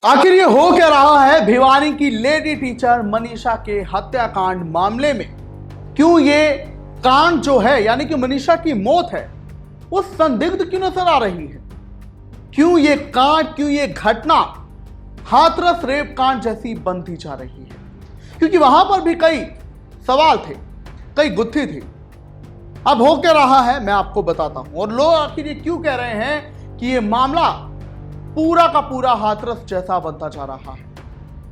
आखिर ये हो क्या रहा है भिवानी की लेडी टीचर मनीषा के हत्याकांड मामले में? क्यों ये कांड जो है यानी कि मनीषा की मौत है वो संदिग्ध क्यों नजर आ रही है? क्यों ये कांड, क्यों ये घटना हाथरस रेप कांड जैसी बनती जा रही है? क्योंकि वहां पर भी कई सवाल थे, कई गुत्थी थी। अब हो क्या रहा है मैं आपको बताता हूं, और लोग आखिर ये क्यों कह रहे हैं कि ये मामला पूरा का पूरा हाथरस जैसा बनता जा रहा है,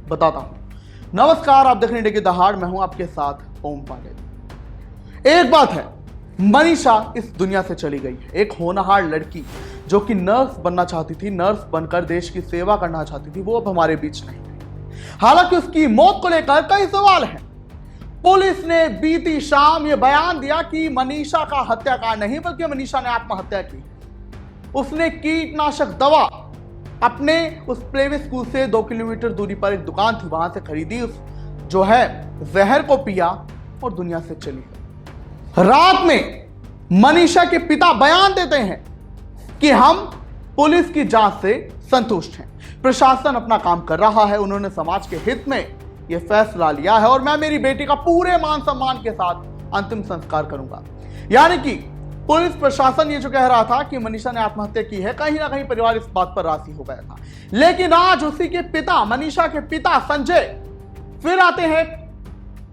बताता हूं। नमस्कार, आप देख रहे हैं इंडिया की दहाड़, मैं हूं आपके साथ ओम पांडे। एक बात है, मनीषा इस दुनिया से चली गई है। एक होनहार लड़की जो कि नर्स बनना चाहती थी, नर्स बनकर देश की सेवा करना चाहती थी, वो अब हमारे बीच नहीं है। हालांकि उसकी मौत को लेकर कई सवाल हैं। पुलिस ने बीती शाम यह बयान दिया कि मनीषा का हत्याकांड नहीं बल्कि मनीषा ने आत्महत्या की। उसने कीटनाशक दवा अपने उस प्राइवेट स्कूल से 2 किलोमीटर दूरी पर एक दुकान थी, वहां से खरीदी, उस जो है जहर को पिया और दुनिया से चली गई। रात में मनीषा के पिता बयान देते हैं कि हम पुलिस की जांच से संतुष्ट हैं, प्रशासन अपना काम कर रहा है, उन्होंने समाज के हित में यह फैसला लिया है और मैं मेरी बेटी का पूरे मान सम्मान के साथ अंतिम संस्कार करूंगा। यानी कि पुलिस प्रशासन ये जो कह रहा था कि मनीषा ने आत्महत्या की है, कहीं ना कहीं परिवार इस बात पर राजी हो गया था। लेकिन आज उसी के पिता, मनीषा के पिता संजय फिर आते हैं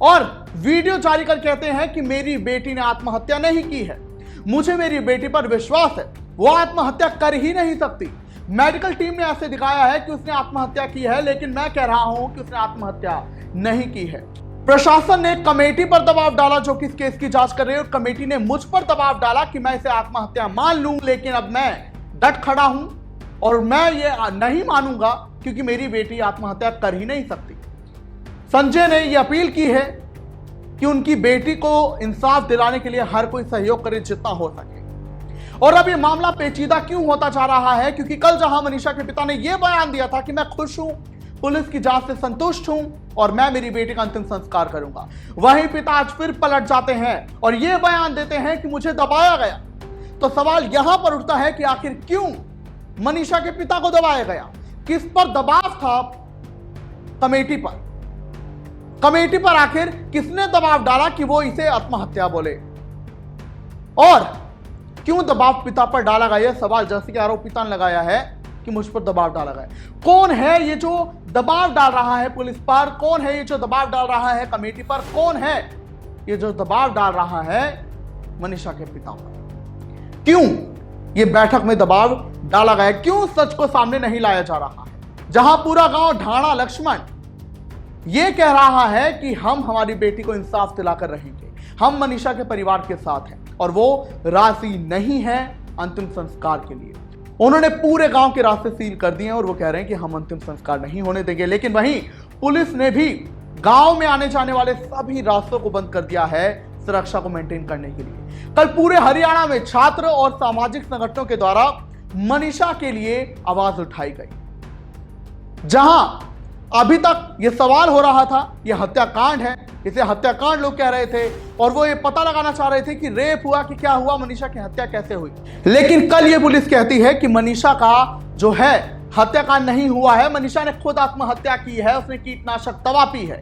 और वीडियो जारी कर कहते हैं कि मेरी बेटी ने आत्महत्या नहीं की है, मुझे मेरी बेटी पर विश्वास है, वो आत्महत्या कर ही नहीं सकती। मेडिकल टीम ने ऐसे दिखाया है कि उसने आत्महत्या की है, लेकिन मैं कह रहा हूं कि उसने आत्महत्या नहीं की है। प्रशासन ने कमेटी पर दबाव डाला जो कि इस केस की जांच कर रही है, और कमेटी ने मुझ पर दबाव डाला कि मैं इसे आत्महत्या मान लूं, लेकिन अब मैं डट खड़ा हूं और मैं ये नहीं मानूंगा क्योंकि मेरी बेटी आत्महत्या कर ही नहीं सकती। संजय ने यह अपील की है कि उनकी बेटी को इंसाफ दिलाने के लिए हर कोई सहयोग करे जितना हो सके। और अब ये मामला पेचीदा क्यों होता जा रहा है? क्योंकि कल जहां मनीषा के पिता ने यह बयान दिया था कि मैं खुश हूं, पुलिस की जांच से संतुष्ट हूं और मैं मेरी बेटी का अंतिम संस्कार करूंगा, वहीं पिता आज फिर पलट जाते हैं और यह बयान देते हैं कि मुझे दबाया गया। तो सवाल यहां पर उठता है कि आखिर क्यों मनीषा के पिता को दबाया गया? किस पर दबाव था? कमेटी पर। कमेटी पर आखिर किसने दबाव डाला कि वो इसे आत्महत्या बोले? और क्यों दबाव पिता पर डाला गया? यह सवाल जैसे कि आरोप पिता ने लगाया है कि मुझ पर दबाव डाला गया। कौन है ये जो दबाव डाल रहा है पुलिस पर? कौन है ये जो दबाव डाल रहा है कमेटी पर? कौन है ये जो दबाव डाल रहा है मनीषा के पिता पर? क्यों ये बैठक में दबाव डाला गया? क्यों सच को सामने नहीं लाया जा रहा है? जहां पूरा गांव ढाणा लक्ष्मण ये कह रहा है कि हम हमारी बेटी को इंसाफ दिलाकर रहेंगे, हम मनीषा के परिवार के साथ हैं, और वो राजी नहीं है अंतिम संस्कार के लिए। उन्होंने पूरे गांव के रास्ते सील कर दिए और वो कह रहे हैं कि हम अंतिम संस्कार नहीं होने देंगे। लेकिन वहीं पुलिस ने भी गांव में आने जाने वाले सभी रास्तों को बंद कर दिया है सुरक्षा को मेंटेन करने के लिए। कल पूरे हरियाणा में छात्र और सामाजिक संगठनों के द्वारा मनीषा के लिए आवाज उठाई गई। जहां अभी तक यह सवाल हो रहा था यह हत्याकांड है, इसे हत्याकांड लोग कह रहे थे और वो ये पता लगाना चाह रहे थे कि रेप हुआ कि क्या हुआ, मनीषा की हत्या कैसे हुई। लेकिन कल ये पुलिस कहती है कि मनीषा का जो है हत्याकांड नहीं हुआ है, मनीषा ने खुद आत्महत्या की है, उसने कीटनाशक दवा पी है।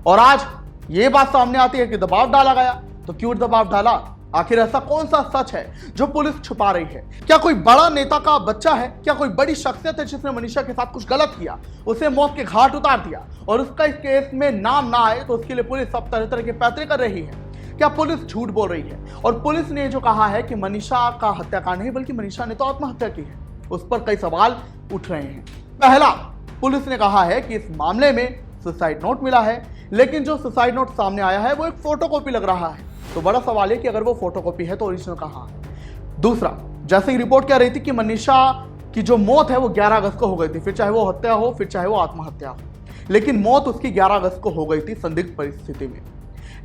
और आज ये बात सामने आती है कि दबाव डाला गया। तो क्यों दबाव डाला? आखिर ऐसा कौन सा सच है जो पुलिस छुपा रही है? क्या कोई बड़ा नेता का बच्चा है? क्या कोई बड़ी शख्सियत है जिसने मनीषा के साथ कुछ गलत किया, उसे मौत के घाट उतार दिया और उसका इस केस में नाम ना आए तो उसके लिए पुलिस सब तरह तरह के पैंतरे कर रही है? क्या पुलिस झूठ बोल रही है? और पुलिस ने जो कहा है कि मनीषा का हत्याकांड नहीं बल्कि मनीषा ने तो आत्महत्या की है, उस पर कई सवाल उठ रहे हैं। पहला, पुलिस ने कहा है कि इस मामले में सुसाइड नोट मिला है, लेकिन जो सुसाइड नोट सामने आया है वो एक फोटोकॉपी लग रहा है। तो बड़ा सवाल है कि अगर वो फोटोकॉपी है तो ओरिजिनल कहां है? दूसरा, जैसे ही रिपोर्ट कह रही थी कि मनीषा की जो मौत है वो 11 अगस्त को हो गई थी, फिर चाहे वो हत्या हो फिर चाहे वो आत्महत्या हो, लेकिन मौत उसकी 11 अगस्त को हो गई थी संदिग्ध परिस्थिति में।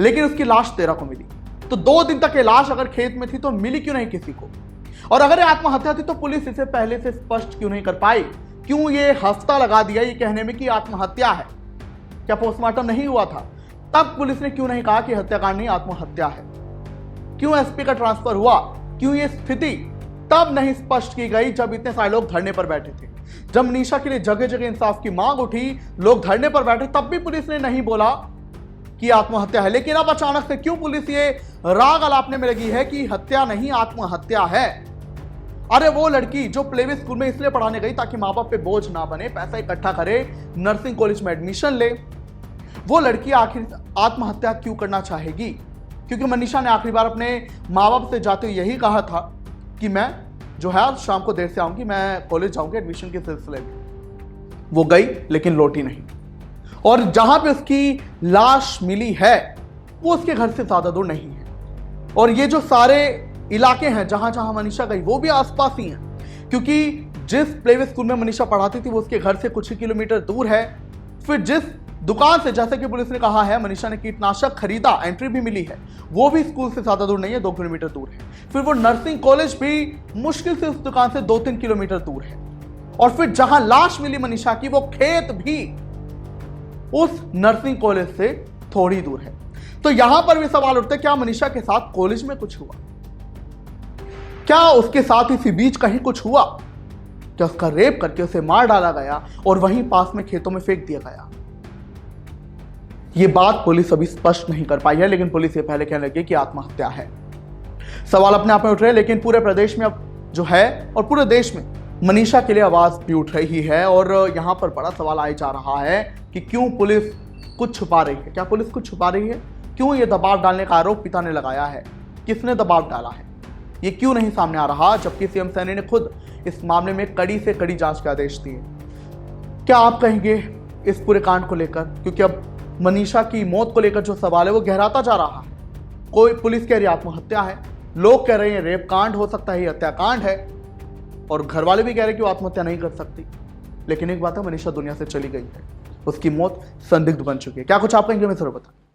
लेकिन उसकी लाश 13 को मिली। तो 2 दिन तक ये लाश अगर खेत में थी तो मिली क्यों नहीं किसी को? और अगर ये आत्महत्या थी तो पुलिस इसे पहले से स्पष्ट क्यों नहीं कर पाई? क्यों ये हफ्ता लगा दिया ये कहने में कि आत्महत्या है? क्या पोस्टमार्टम नहीं हुआ था? तब पुलिस ने क्यों नहीं कहा कि हत्याकांड नहीं आत्महत्या है? क्यों एसपी का ट्रांसफर हुआ? क्यों ये स्थिति तब नहीं स्पष्ट की गई जब इतने सारे लोग धरने पर बैठे थे? जब मनीषा के लिए जगह जगह इंसाफ की मांग उठी, लोग धरने पर बैठे, तब भी पुलिस ने नहीं बोला कि आत्महत्या है। लेकिन अब अचानक से क्यों पुलिस ये राग अलापने में लगी है कि हत्या नहीं आत्महत्या है। अरे वो लड़की जो प्लेवे स्कूल में इसलिए पढ़ाने गई ताकि माँ बाप पे बोझ ना बने, पैसा इकट्ठा करे, नर्सिंग कॉलेज में एडमिशन ले, वो लड़की आखिर आत्महत्या क्यों करना चाहेगी? क्योंकि मनीषा ने आखिरी बार अपने माँ बाप से जाते हुए यही कहा था कि मैं जो है आज शाम को देर से आऊंगी, मैं कॉलेज जाऊंगी एडमिशन के सिलसिले में। वो गई लेकिन लौटी नहीं, और जहां पे उसकी लाश मिली है वो उसके घर से ज्यादा दूर नहीं है। और ये जो सारे इलाके हैं जहां जहां मनीषा गई वो भी आसपास ही हैं, क्योंकि जिस प्लेवे स्कूल में मनीषा पढ़ाती थी वो उसके घर से कुछ ही किलोमीटर दूर है। फिर जिस दुकान से, जैसे कि पुलिस ने कहा है, मनीषा ने कीटनाशक खरीदा, एंट्री भी मिली है, वो भी स्कूल से ज्यादा दूर नहीं है, 2 किलोमीटर दूर है। फिर वो नर्सिंग कॉलेज भी मुश्किल से उस दुकान से 2-3 किलोमीटर दूर है। और फिर जहां लाश मिली मनीषा की, वो खेत भी उस नर्सिंग कॉलेज से थोड़ी दूर है। तो यहां पर भी सवाल उठते, क्या मनीषा के साथ कॉलेज में कुछ हुआ? क्या उसके साथ इसी बीच कहीं कुछ हुआ? क्या उसका रेप करके उसे मार डाला गया और वहीं पास में खेतों में फेंक दिया गया? ये बात पुलिस अभी स्पष्ट नहीं कर पाई है, लेकिन पुलिस ये पहले कहने लगी कि आत्महत्या है। सवाल अपने आप में उठ रहे हैं, लेकिन पूरे प्रदेश में अब जो है और पूरे देश में मनीषा के लिए आवाज भी उठ रही है। और यहां पर बड़ा सवाल आया जा रहा है कि क्यों पुलिस कुछ छुपा रही है? क्या पुलिस कुछ छुपा रही है? क्यों ये दबाव डालने का आरोप पिता ने लगाया है? किसने दबाव डाला है? ये क्यों नहीं सामने आ रहा, जबकि सीएम सैनी ने खुद इस मामले में कड़ी से कड़ी जांच के आदेश दिए? क्या आप कहेंगे इस पूरे कांड को लेकर? क्योंकि अब मनीषा की मौत को लेकर जो सवाल है वो गहराता जा रहा है। कोई पुलिस कह रही है आत्महत्या है, लोग कह रहे हैं रेप कांड हो सकता है, हत्याकांड है, और घर वाले भी कह रहे हैं कि वो आत्महत्या नहीं कर सकती। लेकिन एक बात है, मनीषा दुनिया से चली गई है, उसकी मौत संदिग्ध बन चुकी है। क्या कुछ आप कहेंगे, मैं जरूर बताएं।